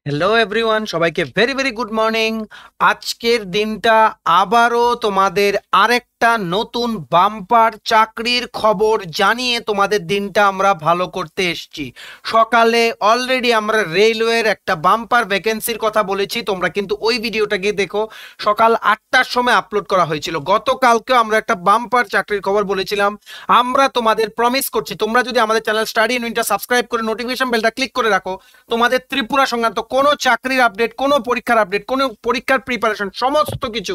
Hello everyone, সবাইকে very very good morning. আজকের দিনটা আবারও তোমাদের আরেকটা নতুন বাম্পার চাকরির খবর জানিয়ে তোমাদের দিনটা আমরা ভালো করতে এসেছি। সকালে অলরেডি আমরা রেলওয়ের একটা বাম্পার ভ্যাকেন্সির কথা বলেছি, তোমরা কিন্তু ওই ভিডিওটা গিয়ে দেখো। সকাল 8টার সময় আপলোড করা হয়েছিল। গতকালকেও আমরা একটা বাম্পার চাকরির খবর বলেছিলাম। আমরা তোমাদের প্রমিস করছি, তোমরা যদি আমাদের channel study in winter subscribe করে নোটিফিকেশন বেলটা ক্লিক করে রাখো, তোমাদের ত্রিপুরা সংক্রান্ত কোনো চাকরির আপডেট, কোনো পরীক্ষার আপডেট, কোনো পরীক্ষার প্রিপারেশন, সমস্ত কিছু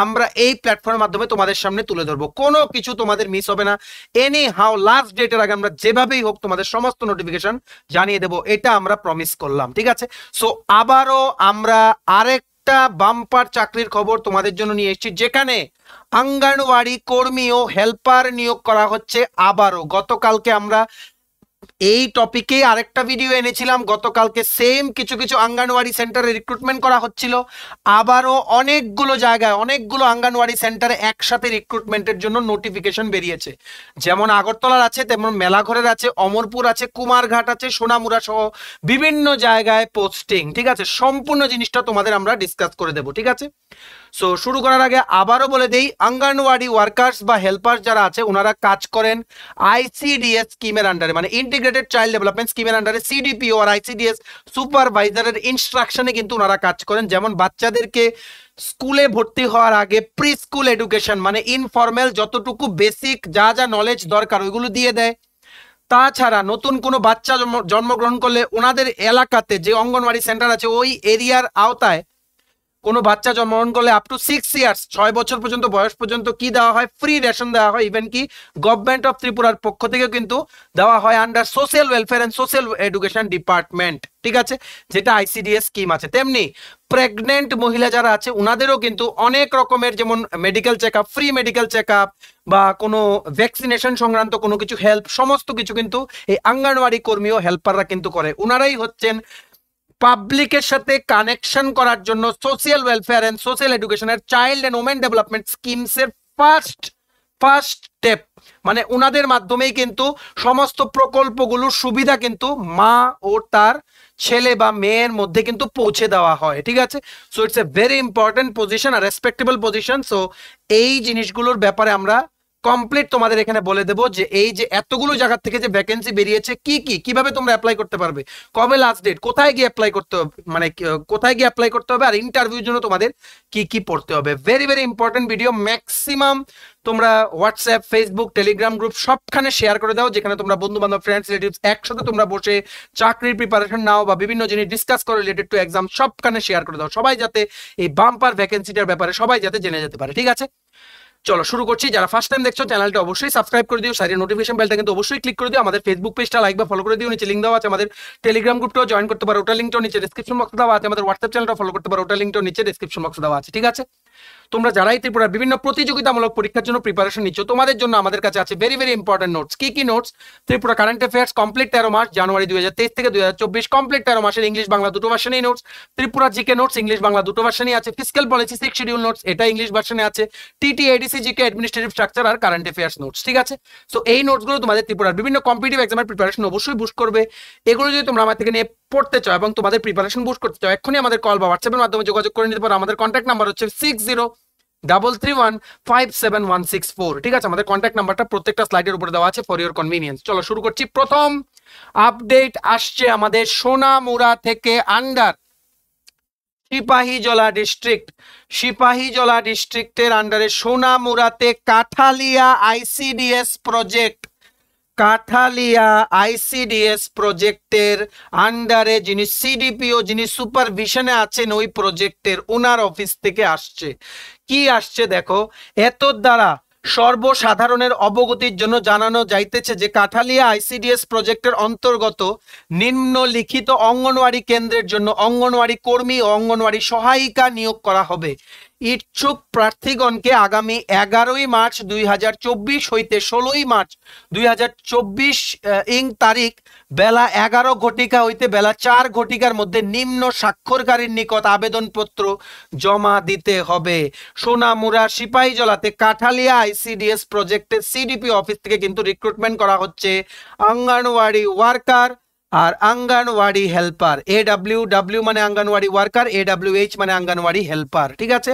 আমরা এই প্ল্যাটফর্মের মাধ্যমে তোমাদের সামনে তুলে ধরবো। কোনো কিছু তোমাদের মিস হবে না। এনি হাউ লাস্ট ডেটের আগে আমরা যেভাবেই হোক তোমাদের সমস্ত নোটিফিকেশন জানিয়ে দেবো, এটা আমরা প্রমিস করলাম। ঠিক আছে, সো আবারও আমরা আরেকটা বাম্পার চাকরির খবর তোমাদের জন্য নিয়ে এসেছি, যেখানে অঙ্গনওয়াড়ি কর্মী ও হেল্পার নিয়োগ করা হচ্ছে আবারও। গতকালকে আমরা এই টপিকে আরেকটা ভিডিও এনেছিলাম। গতকালকে সেম কিছু কিছু অঙ্গনওয়াড়ি সেন্টারে রিক্রুটমেন্ট করা হচ্ছিল। আবারও অনেকগুলো জায়গায় অনেকগুলো অঙ্গনওয়াড়ি সেন্টারে একসাথে রিক্রুটমেন্টের জন্য নোটিফিকেশন বেরিয়েছে। যেমন আগরতলার আছে, তেমন মেলাঘরের আছে, অমরপুর আছে, কুমারঘাট আছে, সোনামুড়া সহ বিভিন্ন জায়গায় পোস্টিং। ঠিক আছে, সম্পূর্ণ জিনিসটা তোমাদের আমরা ডিসকাস করে দেবো। ঠিক আছে, সো শুরু করার আগে আবারও বলে দেই, অঙ্গনওয়াড়ি ওয়ার্কার্স বা হেল্পার্স যারা আছে ওনারা কাজ করেন আইসিডিএস স্কিমের আন্ডারে, মানে ইন্টিগ্রেটেড চাইল্ড ডেভেলপমেন্ট স্কিমের আন্ডারে। সিডিপিও আর আইসিডিএস সুপারভাইজারের ইনস্ট্রাকশনে কিন্তু ওনারা কাজ করেন। যেমন বাচ্চাদেরকে স্কুলে ভর্তি হওয়ার আগে প্রি স্কুল এডুকেশন, মানে ইনফর্মাল যতটুকু বেসিক যা যা নলেজ দরকার ওইগুলো দিয়ে দেয়। তাছাড়া নতুন কোনো বাচ্চা জন্মগ্রহণ করলে ওনাদের এলাকাতে যে অঙ্গনওয়াড়ি সেন্টার আছে ওই এরিয়ার আওতায় কোনো বাচ্চা জন্মগ্রহণ করলে আপ টু 6 ইয়ার্স, 6 বছর পর্যন্ত বয়স পর্যন্ত কি দেওয়া হয়, ফ্রি রেশন দেওয়া হয়। ইভেন কি গভর্নমেন্ট অফ ত্রিপুরার পক্ষ থেকে কিন্তু দেওয়া হয় under social welfare and social education department. ঠিক আছে, যেটা আইসিডিএস স্কিম আছে। তেমনি প্রেগনেন্ট মহিলা যারা আছে ওনাদেরও কিন্তু অনেক রকমের, যেমন medical check up, free medical check up বা কোনো ভ্যাকসিনেশন সংক্রান্ত কোনো কিছু হেল্প, সমস্ত কিছু কিন্তু এই অঙ্গনওয়াড়ি কর্মী ও হেল্পাররা কিন্তু করে। ওনারাই হচ্ছেন পাবলিকের সাথে কানেকশন করার জন্য সোশ্যাল ওয়েলফেয়ার এন্ড সোশ্যাল এডুকেশনের চাইল্ড এন্ড ওমেন ডেভেলপমেন্ট স্কিমসের ফার্স্ট স্টেপ। মানে ওনাদের মাধ্যমেই কিন্তু সমস্ত প্রকল্পগুলোর সুবিধা কিন্তু মা ও তার ছেলে বা মেয়ের মধ্যে কিন্তু পৌঁছে দেওয়া হয়। ঠিক আছে, so it's a very important position আর রেসপেক্টেবল পজিশন। সো এই জিনিসগুলোর ব্যাপারে আমরা কমপ্লিট তোমাদের এখানে বলে দেবো যে এই যে এতগুলো জায়গা থেকে যে ভ্যাকেন্সি বেরিয়েছে, কিভাবে তোমরা অ্যাপ্লাই করতে পারবে, কবে লাস্ট ডেট, কোথায় গিয়ে অ্যাপ্লাই করতে হবে, মানে কোথায় গিয়ে অ্যাপ্লাই করতে হবে, আর ইন্টারভিউর জন্য তোমাদের কি পড়তে হবে। Very very important video. Maximum তোমরা হোয়াটসঅ্যাপ, ফেসবুক, টেলিগ্রাম গ্রুপ সবখানে শেয়ার করে দাও, যেখানে তোমরা বন্ধু বান্ধব, ফ্রেন্ডস, রিলেটিভস একসাথে তোমরা বসে চাকরির প্রিপারেশন নাও বা বিভিন্ন জিনিস ডিসকাস করো রিলেটেড টু এক্সাম, সবখানে শেয়ার করে দাও। সবাই যাতে এই বাম্পার ভ্যাকেন্সিটার ব্যাপারে সবাই যাতে জেনে যেতে পারে। ঠিক আছে, চলো শুরু করছি। যারা ফার্স্ট টাইম দেখছো চ্যানেলটা অবশ্যই সাবস্ক্রাইব করে দিও, সাইডে নোটিফিকেশন বেলটা কিন্তু অবশ্যই ক্লিক করে দিও। আমাদের ফেসবুক পেজটা লাইক বা ফলো করে দিও, নিচে লিংক দেওয়া আছে। আমাদের টেলিগ্রাম গ্রুপটাও জয়েন করতে পারো, ওটা লিংকটাও নিচে ডেসক্রিপশন বক্সে দেওয়া আছে। আমাদের হোয়াটসঅ্যাপ চ্যানেলটা ফলো করতে পারো, ওটা লিংকটাও নিচে ডেসক্রিপশন বক্সে দেওয়া আছে। ঠিক আছে, তোমরা যারাই ত্রিপুরার বিভিন্ন প্রতিযোগিতামূলক পরীক্ষার জন্য প্রিপারেশন নিচ্ছ, তোমাদের জন্য আমাদের কাছে আছে ভেরি ভেরি ইম্পর্টেন্ট নোটস। কি notes? Tripura current affairs complete 13 মাস, জানুয়ারি 2023 থেকে 2024 কমপ্লিট 13 মাসের ইংলিশ বাংলা দুটো ভার্সনেই notes. Tripura GK notes English Bangla দুটো ভার্সনেই আছে। ফিসক্যাল পলিসি 6 শিডিউল নোটস, এটা ইংলিশ ভার্সনে আছে। TT ADC GK administrative structure আর কারেন্ট অ্যাফেয়ার্স নোটস। ঠিক আছে, সো এই নোটসগুলো তোমাদের ত্রিপুরার বিভিন্ন কম্পিটিটিভ এক্সামের প্রিপারেশন অবশ্যই বুস্ট করবে। এগুলো যদি তোমরা আমার থেকে নিয়ে পড়তে চাও এবং তোমাদের প্রিপারেশন বুস্ট করতে চাও, এখনই আমাদের কল বা হোয়াটসঅ্যাপের মাধ্যমে যোগাযোগ করে নিতে পারো। আমাদের কন্ট্যাক্ট নাম্বার হচ্ছে 6033157164। ঠিক আছে, আমাদের কন্ট্যাক্ট নাম্বারটা প্রত্যেকটা স্লাইডের উপরে দেওয়া আছে ফর ইওর কনভিনিয়েন্স। চলো শুরু করছি। প্রথম আপডেট আসছে আমাদের সোনামুড়া থেকে, আন্ডার সিপাহীজলা ডিস্ট্রিক্টের আন্ডারে সোনামুড়াতে কাঠালিয়া আইসিডিএস প্রজেক্টের আন্ডারে যিনি সিডিপিও, যিনি সুপারভিশনে আছেন ওই প্রজেক্টের, ওনার অফিস থেকে আসছে। কি আসছে দেখো, এত দ্বারা সর্বসাধারণের অবগতির জন্য জানানো যাইতেছে যে কাঠালিয়া আইসিডিএস প্রজেক্টের অন্তর্গত নিম্নলিখিত অঙ্গনওয়াড়ি কেন্দ্রের জন্য অঙ্গনওয়াড়ি কর্মী ও অঙ্গনওয়াড়ি সহায়িকা নিয়োগ করা হবে। ইচ্ছুক প্রার্থীগণকে আগামী 11ই মার্চ 2024 হইতে 16ই মার্চ 2024 তারিখ বেলা 11 ঘটিকা হইতে বেলা 4 ঘটিকার মধ্যে নিম্ন স্বাক্ষরকারীর নিকট আবেদনপত্র জমা দিতে হবে। সোনামুড়া সিপাহীজলাতে কাঠালিয়া আইসিডিএস প্রজেক্টের সিডিপি অফিস থেকে কিন্তু রিক্রুটমেন্ট করা হচ্ছে অঙ্গনওয়াড়ি ওয়ার্কার, আর অঙ্গনওয়াড়ি হেল্পার, AWW মানে অঙ্গনওয়াড়ি ওয়ার্কার, AWH মানে অঙ্গনওয়াড়ি হেল্পার, ঠিক আছে।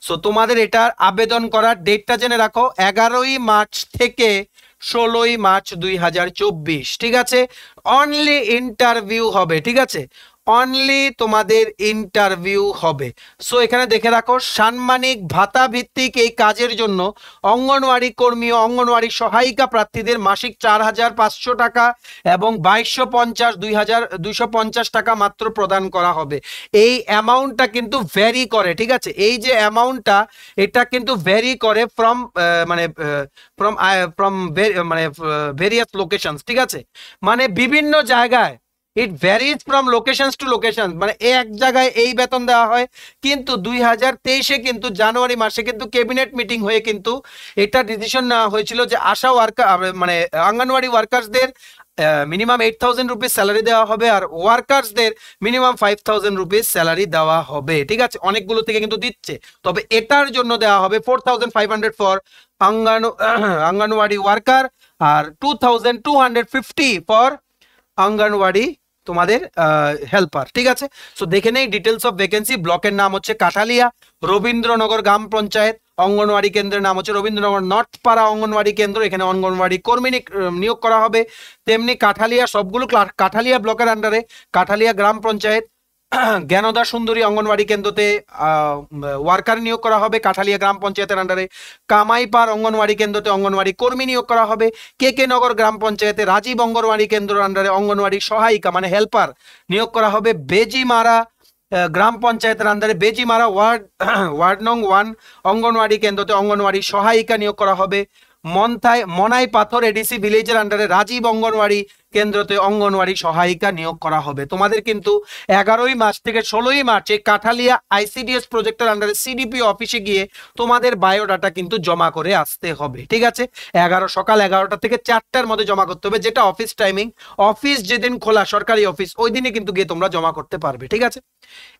সো তোমাদের এটার আবেদন করার ডেটটা জেনে রাখো, 11ই মার্চ থেকে 16ই মার্চ 2024, ঠিক আছে। অনলি ইন্টারভিউ হবে, ঠিক আছে, অনলি তোমাদের ইন্টারভিউ হবে। সো এখানে দেখে রাখো, সাম্মানিক ভাতা ভিত্তিক এই কাজের জন্য অঙ্গনওয়াড়ি কর্মী ও অঙ্গনওয়াড়ি সহায়িকা প্রার্থীদের মাসিক 4,500 টাকা এবং 2,250 টাকা মাত্র প্রদান করা হবে। এই অ্যামাউন্টটা কিন্তু ভ্যারি করে, ঠিক আছে। এই যে অ্যামাউন্টটা, এটা কিন্তু ভ্যারি করে ফ্রম ভেরিয়াস লোকেশনস, ঠিক আছে, মানে বিভিন্ন জায়গায় it varies from locations to location, মানে এক জায়গায় এই বেতন দেওয়া হয়, কিন্তু 2023-এ কিন্তু জানুয়ারি মাসে কিন্তু ক্যাবিনেট মিটিং হয়ে কিন্তু এটা ডিসিশন নেওয়া হয়েছিল যে আশা ওয়ার্কার মানে অঙ্গনওয়াড়ি ওয়ার্কার্সদের মিনিমাম 8,000 রুপিস স্যালারি দেওয়া হবে, আর ওয়ার্কার্সদের মিনিমাম 5,000 রুপিস স্যালারি দেওয়া হবে, ঠিক আছে। অনেকগুলো থেকে কিন্তু দিচ্ছে, তবে এটার জন্য দেওয়া হবে 4,500 ফর অঙ্গনওয়াড়ি ওয়ার্কার আর 2,250 ফর অঙ্গনওয়াড়ি তোমাদের হেল্পার, ঠিক আছে। সো দেখে নেই ডিটেলস অফ ভ্যাকেন্সি। ব্লকের নাম হচ্ছে কাঠালিয়া, রবীন্দ্রনগর গ্রাম পঞ্চায়েত, অঙ্গনওয়াড়ি কেন্দ্রের নাম হচ্ছে রবীন্দ্রনগর নর্থ পাড়া অঙ্গনওয়াড়ি কেন্দ্র, এখানে অঙ্গনওয়াড়ি কর্মী নিয়োগ করা হবে। তেমনি কাঠালিয়া, সবগুলো কাঠালিয়া ব্লকের আন্ডারে, কাঠালিয়া গ্রাম পঞ্চায়েত জ্ঞানদা সুন্দরী অঙ্গনওয়াড়ি কেন্দ্রতে ওয়ার্কার নিয়োগ করা হবে কাঠালিয়া গ্রাম পঞ্চায়েতের আন্ডারে। কামাইপাড় অঙ্গনওয়াড়ি কেন্দ্রতে অঙ্গনওয়াড়ি কর্মী নিয়োগ করা হবে। কে নগর গ্রাম পঞ্চায়েতে রাজীব অঙ্গনওয়াড়ি কেন্দ্রের আন্ডারে অঙ্গনওয়াড়ি সহায়িকা মানে হেল্পার নিয়োগ করা হবে। বেজিমারা গ্রাম পঞ্চায়েতের আন্ডারে বেজিমারা ওয়ার্ড নং 1 অঙ্গনওয়াড়ি কেন্দ্রতে অঙ্গনওয়াড়ি সহায়িকা নিয়োগ করা হবে। মনাই পাথর এডিসি ভিলেজের আন্ডারে রাজীব অঙ্গনওয়াড়ি কেন্দ্রতে অঙ্গনওয়াড়ি সহায়িকা নিয়োগ করা হবে। তোমাদের কিন্তু 11ই মার্চ থেকে 16ই মার্চ এই কাঠালিয়া ICDS প্রজেক্টের আন্ডারে CDP অফিসে গিয়ে তোমাদের বায়োডাটা কিন্তু জমা করে আসতে হবে, ঠিক আছে। সকাল 11টা থেকে 4টার মধ্যে জমা করতে হবে, যেটা অফিস টাইমিং। অফিস যেদিন খোলা সরকারি অফিস, ওই দিনে কিন্তু গিয়ে তোমরা জমা করতে পারবে, ঠিক আছে।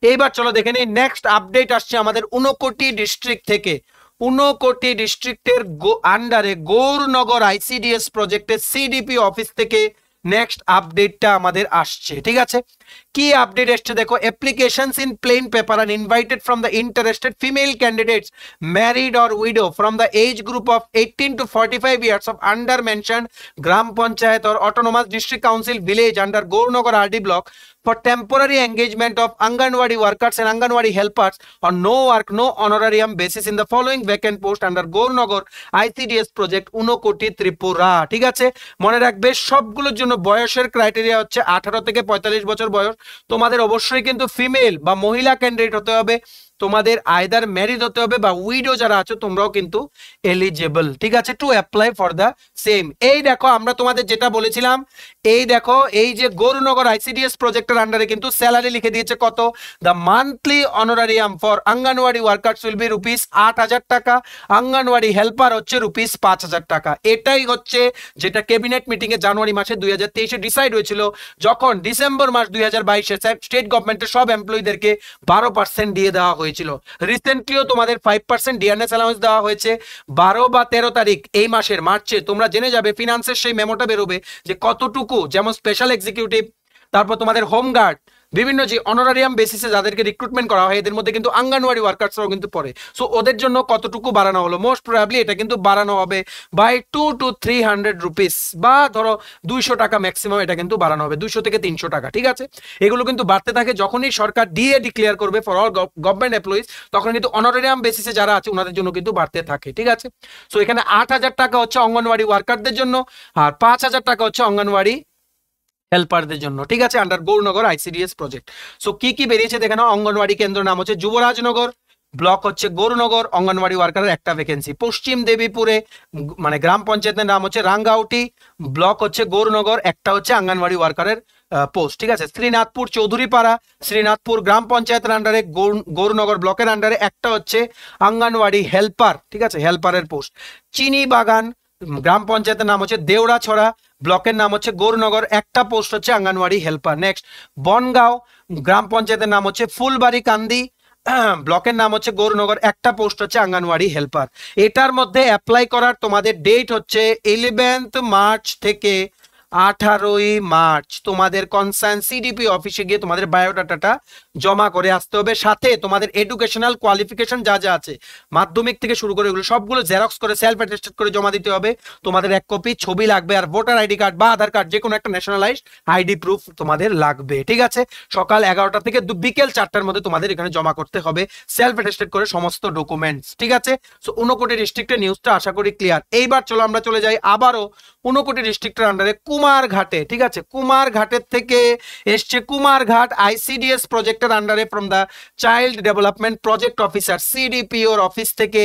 এইবার চলো দেখে নিই, নেক্সট আপডেট আসছে আমাদের ঊনকোটি ডিস্ট্রিক্ট থেকে। ঊনকোটি ডিস্ট্রিক্টের আন্ডারে গৌরনগর ICDS প্রজেক্টের CDP অফিস থেকে নেক্সট আপডেটটা আমাদের আসছে, ঠিক আছে। কি আপডেট এসছে দেখো, applications in plain paper are invited from the interested female candidates married or widow from the age group of 18 to 45 years of under mentioned gram panchayat or autonomous district council village under Gaurnagar RD block for temporary engagement of Anganwadi workers and Anganwadi helpers on no work, no honorarium basis in the following vacant post under Gaurnagar ICDS project Unakoti Tripura, ঠিক আছে। মনে রাখবে সবগুলোর জন্য বয়সের criteria হচ্ছে 18 থেকে 45 বছর বয়স। তোমাদের অবশ্যই কিন্তু ফিমেল বা মহিলা ক্যান্ডিডেট হতে হবে, তোমাদের আইদার ম্যারিড হতে হবে বা উইডো যারা আছো তোমরাও কিন্তু এলিজেবল, ঠিক আছে, to apply for the same. এই দেখো আমরা তোমাদের যেটা বলেছিলাম, এই দেখো এই যে গৌরনগর ICDS প্রজেক্টের আন্ডারে কিন্তু স্যালারি লিখে দিয়েছে কত, the monthly honorarium for anganwadi workers will be rupees 8,000 টাকা, অঙ্গনওয়াড়ি হেল্পার হচ্ছে রুপিস 5,000 টাকা। এটাই হচ্ছে যেটা ক্যাবিনেট মিটিং এ জানুয়ারি মাসে 2023-এ ডিসাইড হয়েছিল, যখন ডিসেম্বর মাস 2022-এ স্টেট গভর্নমেন্টের সব এমপ্লয়ীদেরকে 12% দিয়ে দেওয়া হয়েছিল। রিসেন্টলিও তোমাদের 5% ডিআরএস অ্যালাউন্স দেওয়া হয়েছে। 12 বা 13 তারিখ এই মাসের মার্চে তোমরা জেনে যাবে, ফিনান্সের সেই মেমোটা বেরোবে যে কতটুকু, যেমন স্পেশাল এক্সিকিউটিভ, তারপর তোমাদের হোমগার্ড, বিভিন্ন যে অনারারিয়াম বেসিসে যাদেরকে রিক্রুটমেন্ট করা হয় এদের মধ্যে কিন্তু অঙ্গনওয়াড়ি ওয়ার্কার্সরাও কিন্তু পড়ে। সো ওদের জন্য কতটুকু বাড়ানো হলো, মোস্ট প্রবাবলি এটা কিন্তু বাড়ানো হবে বাই 200 to 300 রুপিস, বা ধরো 200 টাকা ম্যাক্সিমাম, এটা কিন্তু বাড়ানো হবে 200 থেকে 300 টাকা, ঠিক আছে। এগুলো কিন্তু বাড়তে থাকে, যখনই সরকার ডিএ ডিক্লেয়ার করবে ফর অল গভর্নমেন্ট এমপ্লয়িজ, তখন কিন্তু অনারারিয়াম বেসিসে যারা আছে ওনাদের জন্য কিন্তু বাড়তে থাকে, ঠিক আছে। সো এখানে 8,000 টাকা হচ্ছে অঙ্গনওয়াড়ি ওয়ার্কারদের জন্য, আর 5,000 টাকা হচ্ছে অঙ্গনওয়াড়ি হেল্পারদের জন্য, ঠিক আছে, under Gaurnagar ICDS project. So কি কি বেরিয়েছে দেখে নাও। অঙ্গনওয়াড়ি কেন্দ্র নাম হচ্ছে যুবরাজনগর, ব্লক হচ্ছে গৌরনগর, অঙ্গনওয়াড়ি ওয়ার্কারের একটা ভ্যাকেন্সি। পশ্চিম দেবীপুরে মানে গ্রাম পঞ্চায়েতের নাম হচ্ছে রাঙ্গাউটি, ব্লক হচ্ছে গৌরনগর, একটা হচ্ছে অঙ্গনওয়াড়ি ওয়ার্কারের পোস্ট, ঠিক আছে। শ্রীনাথপুর চৌধুরীপাড়া, শ্রীনাথপুর গ্রাম পঞ্চায়েতের আন্ডারে, গৌরনগর ব্লকের আন্ডারে একটা হচ্ছে অঙ্গনওয়াড়ি হেল্পার, ঠিক আছে, হেল্পারের পোস্ট। চিনি বাগান গ্রাম পঞ্চায়েতের নাম হচ্ছে দেওড়াছড়া, ব্লকের নাম হচ্ছে গৌরনগর, একটা পোস্ট হচ্ছে অঙ্গনওয়াড়ি হেল্পার। নেক্সট বনগাঁও গ্রাম পঞ্চায়েতের নাম হচ্ছে ফুলবাড়ি কান্দি, ব্লকের নাম হচ্ছে গৌরনগর, একটা পোস্ট হচ্ছে অঙ্গনওয়াড়ি হেল্পার। এটার মধ্যে অ্যাপ্লাই করার তোমাদের ডেট হচ্ছে 11th মার্চ থেকে 18ই মার্চ তোমাদের কনসার্ন সিডিপি অফিসে গিয়ে তোমাদের বায়োডাটাটা জমা করে আসতে হবে। সাথে তোমাদের এডুকেশনাল কোয়ালিফিকেশন যা যা আছে মাধ্যমিক থেকে শুরু করে এগুলো সবগুলো জেরক্স করে সেলফ অ্যাটেস্টেড করে জমা দিতে হবে। তোমাদের এক কপি ছবি লাগবে, আর ভোটার আইডি কার্ড বা আধার কার্ড যে কোনো একটা ন্যাশনালাইজড আইডি প্রুফ তোমাদের লাগবে। ঠিক আছে, সকাল 11টা থেকে বিকেল 4টার মধ্যে তোমাদের এখানে জমা করতে হবে সেলফ অ্যাটেস্টেড করে সমস্ত ডকুমেন্টস। ঠিক আছে, সো ঊনকোটি ডিস্ট্রিক্টের নিউজটা আশা করি ক্লিয়ার। এইবার চলো আমরা চলে যাই আবারও ঊনকোটি ডিস্ট্রিক্টের আন্ডারে কুমারঘাটে। ঠিক আছে, কুমারঘাটের থেকে এসছে কুমারঘাট আইসিডিএস প্রজেক্টের আন্ডারে from the child development project officer সিডিপিওর অফিস থেকে।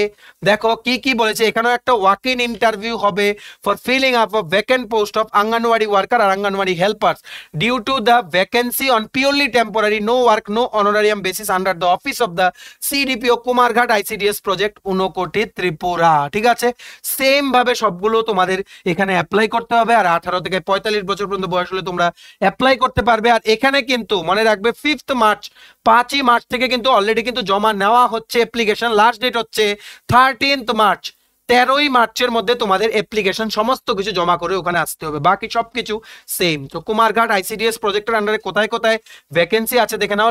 দেখো কি কি বলেছে, এখানেও একটা ওয়াক ইন ইন্টারভিউ হবে for filling up of vacant post of anganwadi worker আর anganwadi helpers due to the vacancy on purely temporary no work no honorarium basis under the office of the CDPO Kumarghat ICDS project Unakoti Tripura. ঠিক আছে, same ভাবে সবগুলো তোমাদের এখানে apply করতে হবে, আর 18 থেকে 45 বছর পর্যন্ত বয়স হলে তোমরা অ্যাপ্লাই করতে পারবে। আর এখানে কিন্তু মনে রাখবে 5 মার্চ 5ই মার্চ থেকে কিন্তু অলরেডি কিন্তু জমা নেওয়া হচ্ছে অ্যাপ্লিকেশন। লাস্ট ডেট হচ্ছে 13 মার্চ। 13ই মার্চের মধ্যে তোমাদের অ্যাপ্লিকেশন সমস্ত কিছু জমা করে ওখানে আসতে হবে, বাকি সবকিছু সেম। তো কুমারঘাট আইসিডিএস প্রজেক্টের আন্ডারে কোথায় কোথায় ভ্যাকেন্সি আছে দেখে নাও।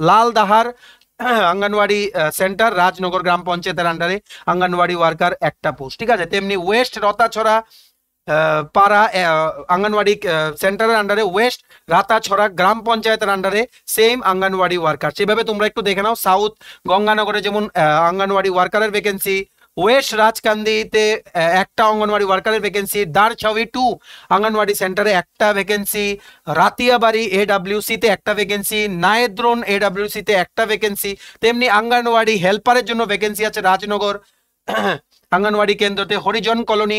লালদাহার আঙ্গনওয়াড়ি সেন্টার রাজনগর গ্রাম পঞ্চায়েতের আন্ডারে আঙ্গনওয়াড়ি ওয়ার্কার একটা পোস্ট। ঠিক আছে, তেমনি ওয়েস্ট রতাছড়া পাড়া আঙ্গনওয়াড়ি সেন্টারের আন্ডারে ওয়েস্ট রাতাছড়া গ্রাম পঞ্চায়েতের আন্ডারে সেম আঙ্গনওয়াড়ি ওয়ার্কার। সেভাবে তোমরা একটু দেখে নাও। সাউথ গঙ্গানগরে যেমন আঙ্গনওয়াড়ি ওয়ার্কারের ভ্যাকেন্সি, ওয়েস্ট রাজকান্দিতে একটা অঙ্গনওয়াড়ি ওয়ার্কারের ভ্যাকেন্সি, দারছাউই 2 আঙ্গনওয়াড়ি সেন্টারে একটা ভ্যাকেন্সি, রাতিয়াবাড়ি এডব্লিউসিতে একটা ভ্যাকেন্সি, নায়েদ্রন এডব্লিউসিতে একটা ভ্যাকেন্সি। তেমনি আঙ্গনওয়াড়ি হেল্পারের জন্য ভ্যাকেন্সি আছে রাজনগর আঙ্গনওয়াড়ি কেন্দ্রতে, হরিজন কলোনি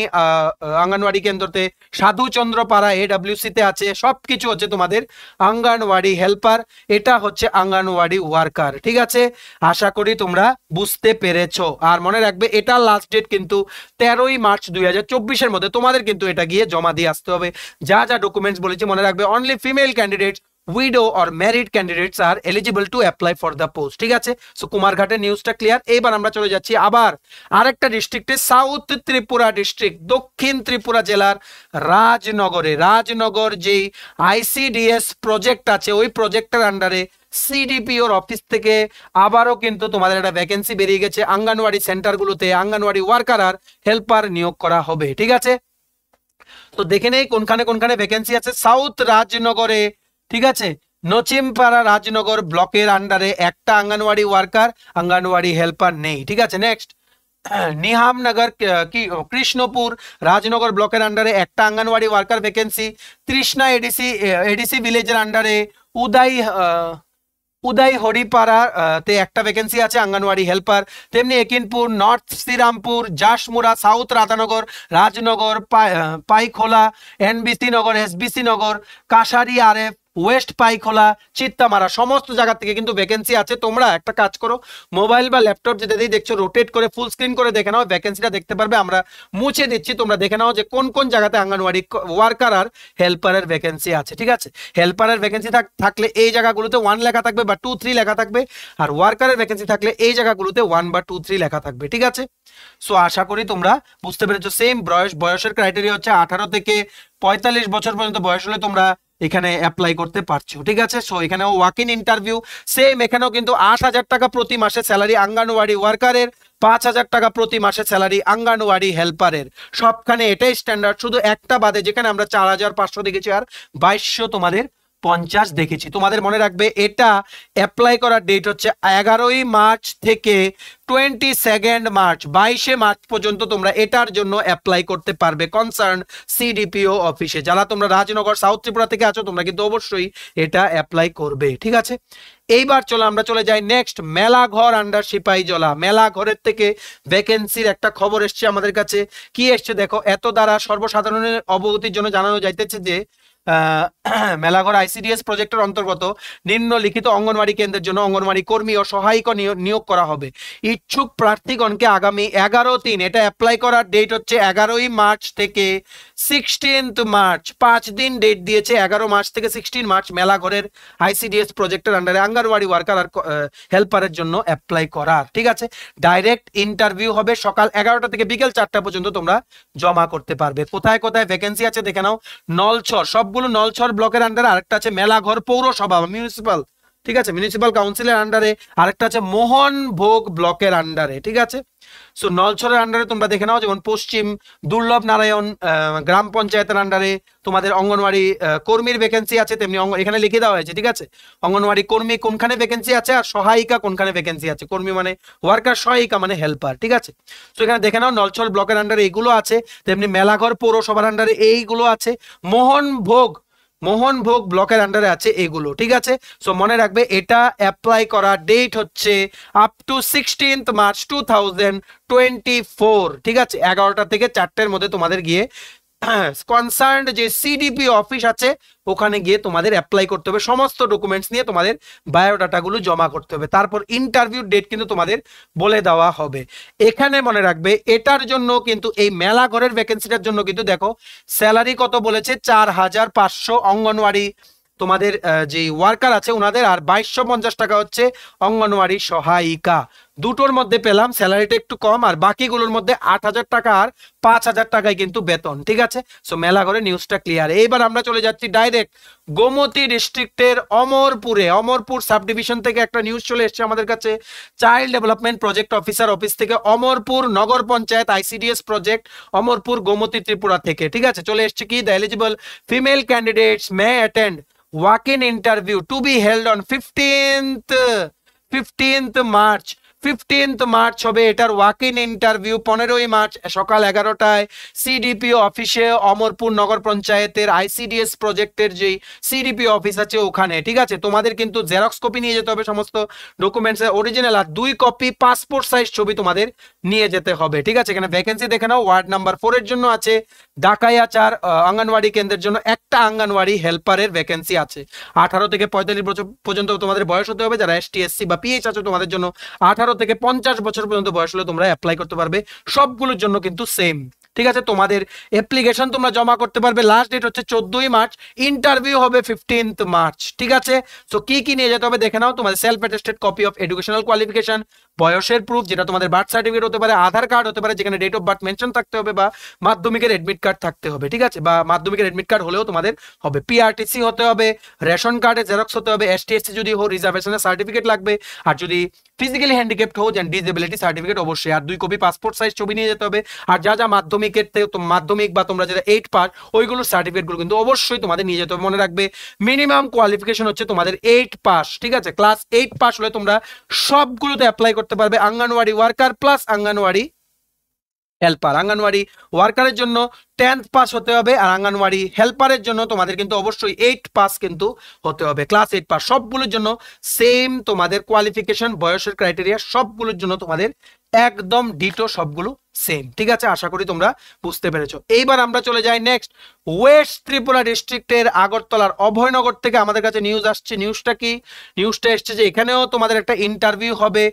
আঙ্গনওয়াড়ি কেন্দ্রতে, সাধুচন্দ্রপাড়া এডব্লিউসিতে আছে। সবকিছু হচ্ছে তোমাদের আঙ্গনওয়াড়ি হেল্পার, এটা হচ্ছে আঙ্গনওয়াড়ি ওয়ার্কার। ঠিক আছে, আশা করি তোমরা বুঝতে পেরেছো। আর মনে রাখবে এটা লাস্ট ডেট কিন্তু 13ই মার্চ 2024-এর মধ্যে তোমাদের কিন্তু এটা গিয়ে জমা দিয়ে আসতে হবে। যা যা ডকুমেন্টস বলেছি মনে রাখবে। Only female candidates, widow or married candidates are eligible to apply for the post. ঠিক আছে, সো কুমারঘাটের নিউজটা ক্লিয়ার। এইবার আমরা চলে যাচ্ছি আবার আরেকটা ডিস্ট্রিক্টে, সাউথ ত্রিপুরা ডিস্ট্রিক্ট, দক্ষিণ ত্রিপুরা জেলার রাজনগরে। রাজনগর যেই আইসিডিএস প্রজেক্ট আছে ওই প্রজেক্টের আন্ডারে সিডিপিওর অফিস থেকে আবারও কিন্তু তোমাদের একটা ভ্যাকেন্সি বেরিয়ে গেছে। আঙ্গনওয়াড়ি সেন্টারগুলোতে আঙ্গনওয়াড়ি ওয়ার্কার আর হেল্পার নিয়োগ করা হবে। ঠিক আছে, তো দেখে নেই কোনখানে কোনখানে ভ্যাকেন্সি আছে। সাউথ রাজনগরে, ঠিক আছে, নচিমপাড়া রাজনগর ব্লকের আন্ডারে একটা আঙ্গনওয়াড়ি ওয়ার্কার, আঙ্গনওয়াড়ি হেল্পার নেই। ঠিক আছে, নেক্সট নিহামনগর কি কৃষ্ণপুর রাজনগর ব্লকের আন্ডারে একটা আঙ্গনওয়াড়ি ওয়ার্কার ভ্যাকেন্সি। তৃষ্ণা এডিসি ভিলেজের আন্ডারে উদয় হরিপাড়া তে একটা ভ্যাকেন্সি আছে আঙ্গনওয়াড়ি হেল্পার। তেমনি Ekinpur, north Shrirampur, Jasmura, south Radhanagar, Rajnagar, Paikhola, NBC Nagar, SBC Nagar, Kashari RF, west Paikhola, Chittamara, সমস্ত জায়গা থেকে কিন্তু ভ্যাকেন্সি আছে। তোমরা একটা কাজ করো, মোবাইল বা ল্যাপটপ যেটাতেই দেখছো রোটেট করে ফুল স্ক্রিন করে দেখে নাও, ভ্যাকেন্সিটা দেখতে পারবে। আমরা মুছে দিচ্ছি, তোমরা দেখে নাও যে কোন কোন জায়গাতে আঙ্গনওয়াড়ি ওয়ার্কার আর হেল্পারের ভ্যাকেন্সি আছে। ঠিক আছে, হেল্পারের ভ্যাকেন্সি থাকলে এই জায়গাগুলোতে 1 লেখা থাকবে বা 2, 3 লেখা থাকবে, আর ওয়ার্কারের ভ্যাকেন্সি থাকলে এই জায়গাগুলোতে 1 বা 2, 3 লেখা থাকবে। ঠিক আছে, সো আশা করি তোমরা বুঝতে পেরেছো। সেম বয়সের ক্রাইটেরিয়া হচ্ছে 18 থেকে 45 বছর পর্যন্ত বয়স হলে তোমরা এখানে অ্যাপ্লাই করতে পারছো। ঠিক আছে, সো এখানেও ওয়াক ইন ইন্টারভিউ সেম। এখানেও কিন্তু 8,000 টাকা প্রতি মাসে স্যালারি আঙ্গনওয়াড়ি ওয়ার্কারের, 5,000 টাকা প্রতি মাসে স্যালারি আঙ্গনওয়াড়ি হেল্পারের। সবখানে এটাই স্ট্যান্ডার্ড, শুধু একটা বাদে যেখানে আমরা 4,500 দেখেছি আর 2,200 তোমাদের 50 দেখেছি। তোমাদের মনে রাখবে এটা অ্যাপ্লাই করার ডেট হচ্ছে 11ই মার্চ থেকে 22 মার্চ, 22 মার্চ পর্যন্ত তোমরা এটার জন্য অ্যাপ্লাই করতে পারবে কনসার্ন সিডিপিও অফিসে। যারা তোমরা রাজনগর সাউথ ত্রিপুরা থেকে আছো তোমরা কিন্তু অবশ্যই এটা অ্যাপ্লাই করবে। ঠিক আছে, এইবার চলো আমরা চলে যাই নেক্সট মেলাঘর আন্ডার সিপাহীজলা। মেলাঘরের থেকে ভ্যাকেন্সির একটা খবর এসছে আমাদের কাছে। কি এসছে দেখো, এত দ্বারা সর্বসাধারণের অবগতির জন্য জানানো যাইতেছে যে মেলাঘর আইসিডিএস প্রজেক্টের অন্তর্গত নিম্নলিখিত অঙ্গনওয়াড়ি কেন্দ্রের জন্য অঙ্গনওয়াড়ি কর্মী ও সহায়িকা নিয়োগ করা হবে। ইচ্ছুক প্রার্থীগণকে আগামী 11/3, এটা অ্যাপ্লাই করার ডেট হচ্ছে 11ই মার্চ থেকে 16 মার্চ, 5 দিন ডেট দিয়েছে, 11 মার্চ থেকে 16 মার্চ মেলাঘরের আইসিডিএস প্রজেক্টের আন্ডারে অঙ্গনওয়াড়ি ওয়ার্কার আর হেল্পারের জন্য অ্যাপ্লাই করার। ঠিক আছে, ডাইরেক্ট ইন্টারভিউ হবে, সকাল 11টা থেকে বিকেল 4টা পর্যন্ত তোমরা জমা করতে পারবে। কোথায় কোথায় ভ্যাকেন্সি আছে দেখে নাও। নলছর, সবগুলো নলছর ব্লকের আন্ডারে, আরেকটা আছে মেলাঘর পৌরসভা মিউনিসিপাল, ঠিক আছে, মিউনিসিপাল কাউন্সিলের আন্ডারে, আরেকটা আছে মোহনভোগ ব্লকের আন্ডারে। ঠিক আছে, সো নলছরের আন্ডারে তোমরা দেখে নাও, যেমন পশ্চিম দুর্লভ নারায়ণ গ্রাম পঞ্চায়েতের আন্ডারে তোমাদের অঙ্গনওয়াড়ি কর্মীর ভ্যাকেন্সি আছে, তেমনি এখানে লিখে দেওয়া হয়েছে। ঠিক আছে, অঙ্গনওয়াড়ি কর্মী কোনখানে ভ্যাকেন্সি আছে আর সহায়িকা কোনখানে ভ্যাকেন্সি আছে। কর্মী মানে ওয়ার্কার, সহায়িকা মানে হেল্পার। ঠিক আছে, তো এখানে দেখে নাও নলছর ব্লকের আন্ডারে এইগুলো আছে, তেমনি মেলাঘর পৌরসভার আন্ডারে এইগুলো আছে, মোহনভোগ ব্লকের আন্ডারে আছে এগুলো। ঠিক আছে, সো মনে রাখবে এটা অ্যাপ্লাই করার ডেট হচ্ছে আপ টু 16 মার্চ 2024। ঠিক আছে, 11টা থেকে 4টের মধ্যে তোমাদের গিয়ে কনসার্নড যে সিডিপি অফিস আছে ওখানে গিয়ে তোমাদের অ্যাপ্লাই করতে হবে, সমস্ত ডকুমেন্টস নিয়ে তোমাদের বায়োডাটাগুলো জমা করতে হবে, তারপর ইন্টারভিউ ডেট কিন্তু তোমাদের বলে দেওয়া হবে। এখানে মনে রাখবে এটার জন্য কিন্তু, এই মেলাঘরের ভ্যাকেন্সিটার জন্য কিন্তু দেখো স্যালারি কত বলেছে, 4,500 অঙ্গনওয়াড়ি তোমাদের যে ওয়ার্কার আছে ওনাদের, আর 2250 টাকা হচ্ছে অঙ্গনওয়াড়ি সহায়িকা। দুটোর মধ্যে পেলাম স্যালারিটা একটু কম, আর বাকিগুলোর মধ্যে 8,000 টাকা আর 5,000 টাকায় কিন্তু বেতন। ঠিক আছে, সো মেলাঘরে নিউজটা ক্লিয়ার। এইবার আমরা চলে যাচ্ছি ডাইরেক্ট গোমতী ডিস্ট্রিক্টের অমরপুর সাব ডিভিশন থেকে একটা নিউজ চলে এসেছে আমাদের কাছে। Child development project officer office থেকে অমরপুর নগর পঞ্চায়েত আইসিডিএস প্রজেক্ট অমরপুর গোমতী ত্রিপুরা থেকে। ঠিক আছে, চলে এসছে কি, the eligible female candidates may attend walk-in interview to be held on 15th March. 15th March হবে এটার ওয়াক ইন ইন্টারভিউ। 15ই মার্চ সকাল 11টায় সিডিপি অফিসে, অমরপুর নগর পঞ্চায়েতের আইসিডিএস প্রজেক্টের যেই সিডিপি অফিস আছে ওখানে। ঠিক আছে, তোমাদের কিন্তু জেরক্স কপি নিয়ে যেতে হবে, সমস্ত ডকুমেন্টসের অরিজিনাল, আর 2 কপি পাসপোর্ট সাইজ ছবি তোমাদের নিয়ে যেতে হবে। ঠিক আছে, এখানে ভ্যাকেন্সি দেখে নাও। ওয়ার্ড নাম্বার 4 এর জন্য আছে ডাকাইয়া 4 অঙ্গনওয়াড়ি কেন্দ্রের জন্য একটা অঙ্গনওয়াড়ি হেল্পারের ভ্যাকেন্সি আছে। 18 থেকে 45 বছর পর্যন্ত তোমাদের বয়স হতে হবে। যারা এসটি এসসি বা পিএইচ আছে তোমাদের জন্য 18 থেকে 50 বছর পর্যন্ত বয়স হলে তোমরা অ্যাপ্লাই করতে পারবে, সবগুলোর জন্য কিন্তু সেম। ঠিক আছে, তোমাদের অ্যাপ্লিকেশন তোমরা জমা করতে পারবে, লাস্ট ডেট হচ্ছে 14ই মার্চ, ইন্টারভিউ হবে 15th মার্চ। ঠিক আছে, সো কি কি নিয়ে যেতে হবে দেখে নাও। তোমাদের self attested copy of educational qualification, বয়সের প্রুফ, যেটা তোমাদের বার্থ সার্টিফিকেট হতে পারে, আধার কার্ড হতে পারে যেখানে ডেট অফ বার্থ মেনশন থাকতে হবে, বা মাধ্যমিকের এডমিট কার্ড থাকতে হবে। ঠিক আছে, বা মাধ্যমিকের এডমিট কার্ড হলেও তোমাদের হবে। পিআরটিসি হতে হবে, রেশন কার্ডের জেরক্স হতে হবে, এসটি এসসি যদি হো রিজার্ভেশনের সার্টিফিকেট লাগবে, আর যদি ফিজিক্যালি হ্যান্ডিক্যাপ্ট হো যেন ডিসেবিলিটি সার্টিফিকেট অবশ্যই, আর 2 কপি পাসপোর্ট সাইজ ছবি নিয়ে যেতে হবে। আর যা যা মাধ্যমিক বা তোমরা যেটা 8 পাস ওইগুলো সার্টিফিকেটগুলো কিন্তু অবশ্যই তোমাদের নিয়ে যেতে হবে। মনে রাখবে মিনিমাম কোয়ালিফিকেশন হচ্ছে তোমাদের 8 পাস। ঠিক আছে, ক্লাস 8 পাস হলে তোমরা সবগুলোতে অ্যাপ্লাই করতে পারবে, anganwadi worker plus anganwadi helper. Anganwadi ওয়ার্কারের জন্য 10th পাস হতে হবে, আর অঙ্গনওয়াড়ি হেল্পারের জন্য তোমাদের কিন্তু অবশ্যই 8 পাস কিন্তু হতে হবে, ক্লাস 8 পাস। সবগুলোর জন্য সেম তোমাদের কোয়ালিফিকেশন, বয়সের ক্রাইটেরিয়া সবগুলোর জন্য তোমাদের একদম ডিটো, সবগুলো সেম। ঠিক আছে, আশা করি তোমরা বুঝতে পেরেছো। এইবার আমরা চলে যাই নেক্সট, ওয়েস্ট ত্রিপুরা ডিস্ট্রিক্টের আগরতলার অভয়নগর থেকে আমাদের কাছে নিউজ আসছে। নিউজটা কি, নিউজটা এসছে যে এখানেও তোমাদের একটা ইন্টারভিউ হবে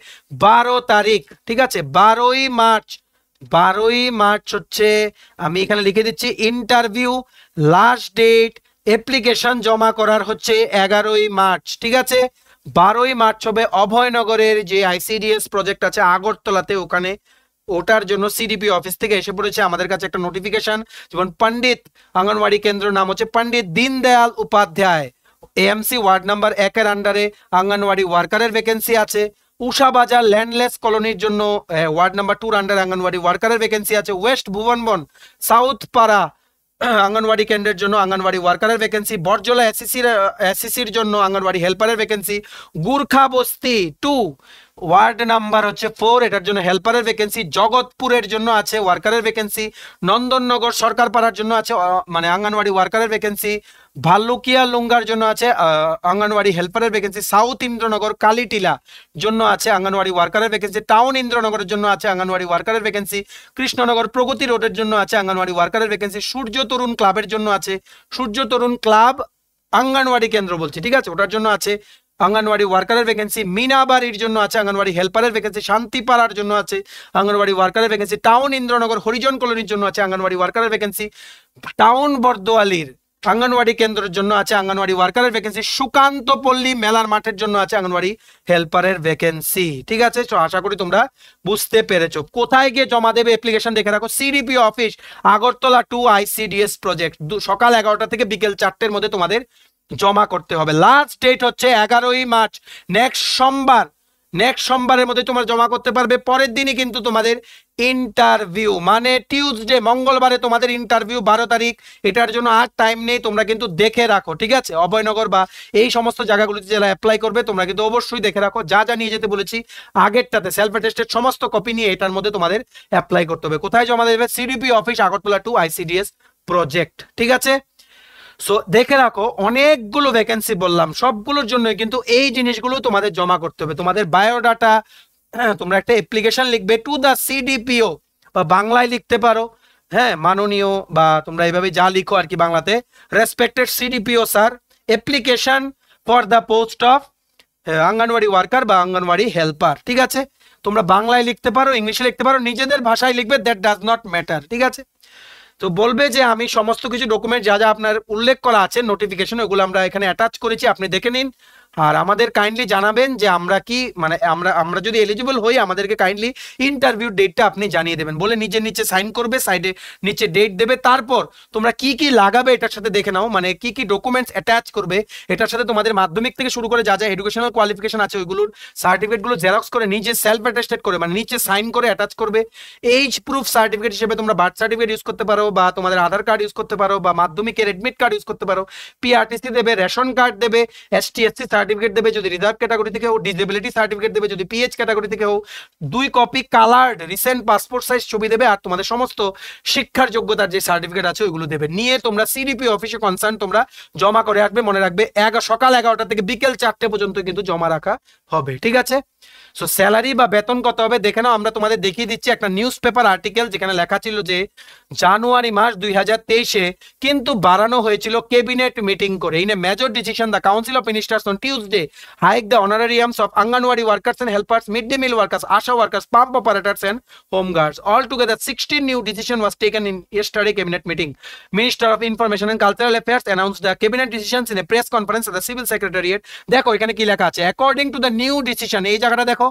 12 তারিখ। ঠিক আছে, 12ই মার্চ হচ্ছে, আমি এখানে লিখে দিচ্ছি ইন্টারভিউ, লাস্ট ডেট অ্যাপ্লিকেশন জমা করার হচ্ছে 11ই মার্চ। ঠিক আছে, 12ই মার্চ হবে অভয়নগরের যে আইসিডিএস প্রজেক্ট আছে আগরতলাতে, ওখানে ওটার জন্য সিডিপি অফিস থেকে এসে পড়েছে আমাদের কাছে একটা নোটিফিকেশন। যেমন পণ্ডিত অঙ্গনওয়াড়ি কেন্দ্র নাম হচ্ছে Pandit Deendayal Upadhyay AMC ward number 1 এর আন্ডারে অঙ্গনওয়াড়ি ওয়ার্কারের ভ্যাকেন্সি আছে। উষাবাজার ল্যান্ডলেস কলোনির জন্য ওয়ার্ড নাম্বার 2 আন্ডার অঙ্গনওয়াড়ি ওয়ার্কারের ভ্যাকেন্সি আছে। ওয়েস্ট ভুবনবন সাউথ পাড়া অঙ্গনওয়াড়ি কেন্দ্রের জন্য অঙ্গনওয়াড়ি ওয়ার্কারের ভ্যাকেন্সি। বরজলা এসিসির জন্য অঙ্গনওয়াড়ি হেল্পারের ভ্যাকেন্সি। গুর্খা বস্তি 2 ওয়ার্ড নাম্বার হচ্ছে 4, এটার জন্য হেল্পারের ভ্যাকেন্সি। জগৎপুরের জন্য আছে ওয়ার্কারের ভ্যাকেন্সি। নন্দননগর সরকারপাড়ার জন্য আছে মানে আঙ্গনওয়াড়ি ওয়ার্কারের ভ্যাকেন্সি। ভাল্লুকিয়া লুঙ্গার জন্য আছে আঙ্গনওয়াড়ি হেল্পারের ভ্যাকেন্সি। সাউথ ইন্দ্রনগর কালীটিলা জন্য আছে আঙ্গনওয়াড়ি ওয়ার্কারের ভ্যাকেন্সি। টাউন ইন্দ্রনগরের জন্য আছে আঙ্গনওয়াড়ি ওয়ার্কারের ভ্যাকেন্সি। কৃষ্ণনগর প্রগতি রোডের জন্য আছে আঙ্গনওয়াড়ি ওয়ার্কারের ভ্যাকেন্সি। সূর্য তরুণ ক্লাবের জন্য আছে, সূর্য তরুণ ক্লাব আঙ্গনওয়াড়ি কেন্দ্র বলছি, ঠিক আছে, ওটার জন্য আছে আঙ্গনওয়াড়ি ওয়ার্কারের ভ্যাকেন্সি। মিনাবাড়ির জন্য আছে আঙ্গনওয়াড়ি হেল্পারের ভ্যাকেন্সি। শান্তিপাড়ার জন্য আছে আঙ্গনওয়াড়ি ওয়ার্কারের ভ্যাকেন্সি। টাউন ইন্দ্রনগর হরিজন কলোনির জন্য আছে আঙ্গনওয়াড়ি ওয়ার্কারের ভ্যাকেন্সি। টাউন বর্দোয়ালির আঙ্গনওয়াড়ি কেন্দ্রের জন্য আছে আঙ্গনওয়াড়ি ওয়ার্কারের ভ্যাকেন্সি। সুকান্তপল্লী মেলার মাঠের জন্য আছে আঙ্গনওয়াড়ি হেল্পারের ভ্যাকেন্সি। ঠিক আছে, তো আশা করি তোমরা বুঝতে পেরেছো। কোথায় গিয়ে জমা দেবে অ্যাপ্লিকেশন দেখে রাখো, CDP office, Agartala 2 ICDS project. সকাল 11টা থেকে বিকেল 4টের মধ্যে তোমাদের জমা করতে হবে। লাস্ট ডেট হচ্ছে 11ই মার্চ, নেক্সট সোমবারের মধ্যে তোমরা জমা করতে পারবে। পরের দিনই কিন্তু তোমাদের ইন্টারভিউ, মানে টিউসডে, মঙ্গলবারে তোমাদের ইন্টারভিউ 12 তারিখ। এটার জন্য আর টাইম নেই, তোমরা কিন্তু দেখে রাখো, ঠিক আছে। অভয়নগর বা এই সমস্ত জায়গাগুলিতে যারা অ্যাপ্লাই করবে তোমরা কিন্তু অবশ্যই দেখে রাখো। যা যা নিয়ে যেতে বলেছি আগেরটাতে সেলফ অ্যাটেস্টেড সমস্ত কপি নিয়ে এটার মধ্যে তোমাদের অ্যাপ্লাই করতে হবে। কোথায় জমা দেবে? CDP office, Agartala 2 ICDS project, ঠিক আছে। সো দেখে রাখো, অনেকগুলো ভ্যাকেন্সি বললাম, সবগুলোর জন্য কিন্তু এই জিনিসগুলো তোমাদের জমা করতে হবে। তোমাদের বায়োডাটা, তোমরা একটা অ্যাপ্লিকেশন লিখবে টু দা সিডিপিও, বা বাংলায় লিখতে পারো, হ্যাঁ, মাননীয়, বা তোমরা এইভাবে যা লিখো আর কি বাংলাতে, respected CDPO sir, application for the post of anganwadi worker বা আঙ্গনওয়াড়ি হেল্পার, ঠিক আছে। তোমরা বাংলায় লিখতে পারো, ইংলিশে লিখতে পারো, নিজেদের ভাষায় লিখবে, দ্যাট ডাজ নট ম্যাটার, ঠিক আছে। তো বলবে যে আমি সমস্ত কিছু ডকুমেন্ট যা যা আপনার উল্লেখ করা আছে নোটিফিকেশন, ওগুলো আমরা এখানে অ্যাটাচ করেছি, আপনি দেখে নিন। আর আমাদের কাইন্ডলি জানাবেন যে আমরা কি, মানে আমরা যদি এলিজিবল হই আমাদেরকে কাইন্ডলি ইন্টারভিউ ডেটটা আপনি জানিয়ে দেবেন বলে নিজের নিচে সাইন করবে, সাইডে নিচে ডেট দেবে। তারপর তোমরা কি কি লাগাবে এটার সাথে দেখে নাও, মানে কি কি ডকুমেন্টস অ্যাটাচ করবে এটার সাথে। তোমাদের মাধ্যমিক থেকে শুরু করে যা যা এডুকেশনাল কোয়ালিফিকেশন আছে ওইগুলোর সার্টিফিকেটগুলো জেরক্স করে নিজে সেলফ অ্যাটেস্টেড করে, মানে নিচে সাইন করে অ্যাটাচ করবে। এইজ প্রুফ সার্টিফিকেট হিসেবে তোমরা বার্থ সার্টিফিকেট ইউজ করতে পারো, বা তোমাদের আধার কার্ড ইউজ করতে পারো, বা মাধ্যমিকের এডমিট কার্ড ইউজ করতে পারো। পিআরটিসি দেবে, রেশন কার্ড দেবে, ST/SC সার্টিফিকেট দেবে যদি রিজার্ভ ক্যাটাগরি থেকে হো, ডিসেবিলিটি সার্টিফিকেট দেবে যদি PH ক্যাটাগরি থেকে হো, 2 copy coloured recent passport size ছবি দেবে, আর তোমাদের সমস্ত শিক্ষার যোগ্যতার যে সার্টিফিকেট আছে ওইগুলো দেবে। নিয়ে তোমরা সিডিপি অফিসে কনসার্ন তোমরা জমা করে আসবে। মনে রাখবে সকাল 11টা থেকে বিকেল 4টে পর্যন্ত কিন্তু জমা রাখা হবে, ঠিক আছে। সো স্যালারি বা বেতন কত হবে দেখে নাও। আমরা তোমাদের দেখিয়ে দিচ্ছি একটা নিউজ পেপার আর্টিকেল, যেখানে লেখা ছিল যে জানুয়ারি মাস 2023-এ কিন্তু বাড়ানো হয়েছিল ক্যাবিনেট মিটিং করে। In a major decision the council of ministers on Tuesday hike the honorariums of anganwadi workers and helpers, mid day meal workers, ASHA workers, pump operators and home guards. All together 16 new decision was taken in yesterday cabinet meeting. Minister of Information and Cultural Affairs announced the cabinet decisions in a press conference at the civil secretariat. দেখো এখানে কি লেখা আছে, according to the new decision, এই জায়গাটা দেখো,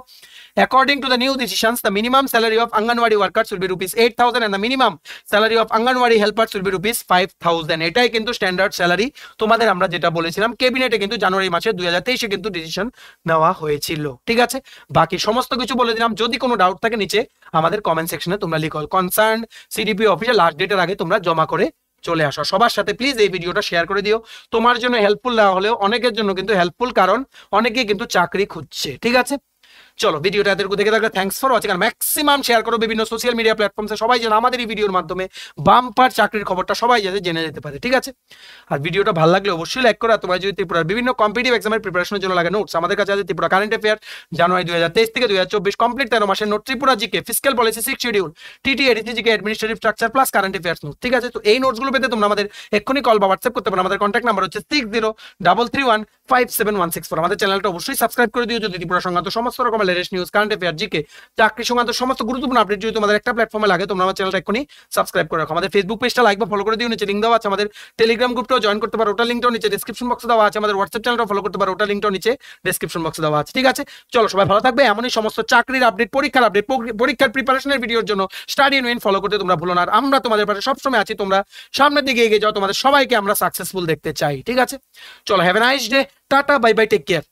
according to the new decisions the minimum salary of Anganwadi workers will be rupees 8,000 and the minimum salary of Anganwadi helpers will be rupees 5,000. এটাই কিন্তু স্ট্যান্ডার্ড স্যালারি তোমাদের আমরা যেটা বলেছিলাম ক্যাবিনেটে কিন্তু জানুয়ারি মাসে 2023-এ কিন্তু ডিসিশন নেওয়া হয়েছিল, ঠিক আছে। বাকি সমস্ত কিছু বলে দিলাম। যদি কোনো ডাউট থাকে নিচে আমাদের কমেন্ট সেকশনে তোমরা লিখো। কনসার্ন সিডিপি অফিসে লাস্ট ডেটের আগে তোমরা জমা করে চলে আসো। সবার সাথে প্লিজ এই ভিডিওটা শেয়ার করে দিও। তোমার জন্য হেল্পফুল না হলেও অনেকের জন্য কিন্তু হেল্পফুল, কারণ অনেকেই কিন্তু চাকরি খুঁজছে, ঠিক আছে। চলো ভিডিওটা এতটুকু দেখে থাকলে থ্যাঙ্কস ফর ওয়াচিং, আর ম্যাক্সিমাম শেয়ার করো বিভিন্ন সোশ্যাল মিডিয়া প্ল্যাটফর্মসে, সবাই যেন আমাদের এই ভিডিওর মাধ্যমে বাম্পার চাকরির খবরটা সবাই যাতে জেনে যেতে পারে, ঠিক আছে। আর ভিডিওটা ভালো লাগলে অবশ্যই লাইক করো। তোমরা যদি ত্রিপুরার বিভিন্ন কম্পিটিটিভ এক্সামের প্রিপারেশনের জন্য লাগে নোটস, আমাদের কাছে আছে ত্রিপুরা কারেন্ট অ্যাফেয়ার জানুয়ারি 2023 থেকে 2024 কমপ্লিট 13 মাসের note, Tripura GK, fiscal policy 6 schedule, TT ADC GK, administrative structure plus current affairs note, ঠিক আছে। তো এই নোটসগুলো পেতে তোমরা আমাদের এক্ষুনি কল বা হোয়াটসঅ্যাপ করতে পারো। আমাদের কন্ট্যাক্ট নাম্বার হচ্ছে 6033157164। আমাদের চ্যানেলটা অবশ্যই সাবস্ক্রাইব করে দিও যদি ত্রিপুরা সংক্রান্ত সমস্ত রকমের latest news, current affair, GK, চাকরি সংক্রান্ত সমস্ত গুরুত্বপূর্ণ আপডেট যদি তোমাদের একটা প্ল্যাটফর্মে লাগে তোমরা আমার চ্যানেলটা এক্ষুনি সাবস্ক্রাইব করে রাখো। আমাদের ফেসবুক পেজটা লাইক বা ফলো করে দিও, নিচে লিংক দেওয়া আছে। আমাদের টেলিগ্রাম গ্রুপটাও জয়েন করতে পারো, ওটা লিংকটাও নিচে ডেসক্রিপশন বক্সে দেওয়া আছে। আমাদের হোয়াটসঅ্যাপ চ্যানেলটাও ফলো করতে পারো, ওটা লিংকটাও নিচে ডেসক্রিপশন বক্সে দেওয়া আছে, ঠিক আছে। চলো সবাই ভালো থাকবে। এমনই সমস্ত চাকরির আপডেট, পরীক্ষার আপডেট, পরীক্ষার প্রিপারেশনের ভিডিওর জন্য স্টাডি ইন ফলো করতে তোমরা ভুলো না। আর আমরা তোমাদের পাশে সবসময় আছি, তোমরা সামনের দিকে এগিয়ে যাও। তোমাদের সবাইকে আমরা সাকসেসফুল দেখতে চাই, ঠিক আছে। চলো have a nice day, tata, bye bye, take care.